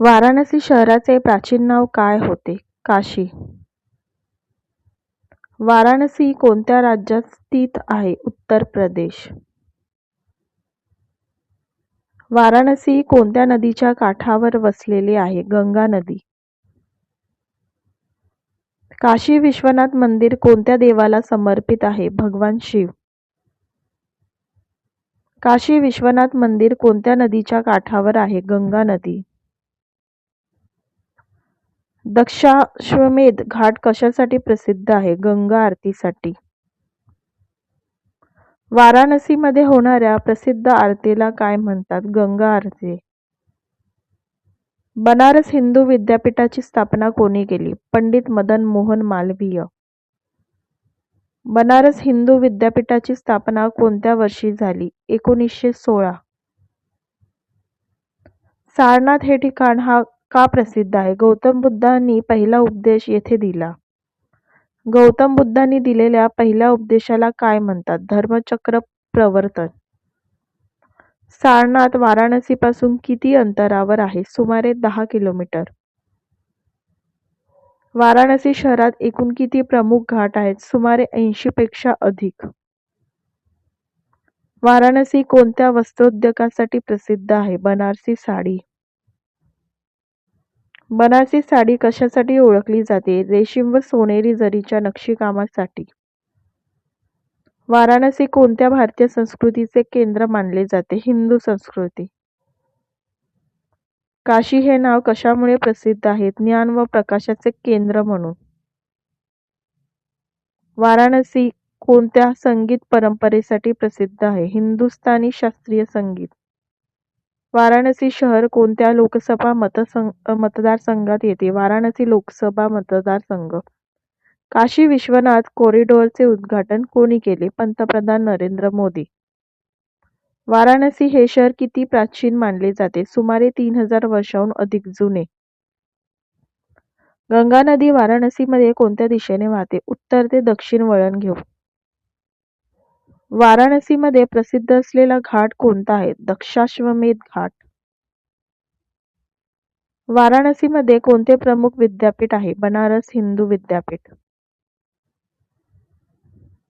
वाराणसी शहराचे प्राचीन नाव काय होते? काशी. वाराणसी कोणत्या राज्यात स्थित आहे? उत्तर प्रदेश. वाराणसी कोणत्या नदीच्या काठावर वसलेले आहे? गंगा नदी. काशी विश्वनाथ मंदिर कोणत्या देवाला समर्पित आहे? भगवान शिव. काशी विश्वनाथ मंदिर कोणत्या नदीच्या काठावर आहे? गंगा नदी. दशाश्वमेध घाट कशासाठी प्रसिद्ध आहे? गंगा आरतीसाठी. वाराणसीमध्ये होणाऱ्या प्रसिद्ध आरतीला काय म्हणतात? गंगा आरती. बनारस हिंदू विद्यापीठाची स्थापना कोणी केली? पंडित मदन मोहन मालवीय. बनारस हिंदू विद्यापीठाची स्थापना कोणत्या वर्षी झाली? 1916. सारनाथ हे ठिकाण का प्रसिद्ध आहे? गौतम बुद्धांनी पहिला उपदेश येथे दिला. गौतम बुद्धांनी दिलेल्या पहिल्या उपदेशाला काय म्हणतात? धर्मचक्र प्रवर्तन. सारनाथ वाराणसीपासून किती अंतरावर आहे? सुमारे 10 किलोमीटर. वाराणसी शहरात एकूण किती प्रमुख घाट आहेत? सुमारे 80 पेक्षा अधिक. वाराणसी कोणत्या वस्त्रोद्योगासाठी प्रसिद्ध आहे? बनारसी साडी. बनारसी साडी कशासाठी ओळखली जाते? रेशीम व सोनेरी जरीच्या नक्षीकामासाठी. वाराणसी कोणत्या भारतीय संस्कृतीचे केंद्र मानले जाते? हिंदू संस्कृती. काशी हे नाव कशामुळे प्रसिद्ध आहे? ज्ञान व प्रकाशाचे केंद्र म्हणून. वाराणसी कोणत्या संगीत परंपरेसाठी प्रसिद्ध आहे? हिंदुस्थानी शास्त्रीय संगीत. वाराणसी शहर कोणत्या लोकसभा मतदारसंघात येते? वाराणसी लोकसभा मतदारसंघ. काशी विश्वनाथ कॉरिडॉरचे उद्घाटन कोणी केले? पंतप्रधान नरेंद्र मोदी. वाराणसी हे शहर किती प्राचीन मानले जाते? सुमारे 3000 वर्षांहून अधिक जुने. गंगा नदी वाराणसीमध्ये कोणत्या दिशेने वाहते? उत्तर ते दक्षिण वळण घेऊन. वाराणसीमध्ये प्रसिद्ध असलेला घाट कोणता आहे? दशाश्वमेध घाट. वाराणसीमध्ये कोणते प्रमुख विद्यापीठ आहे? बनारस हिंदू विद्यापीठ.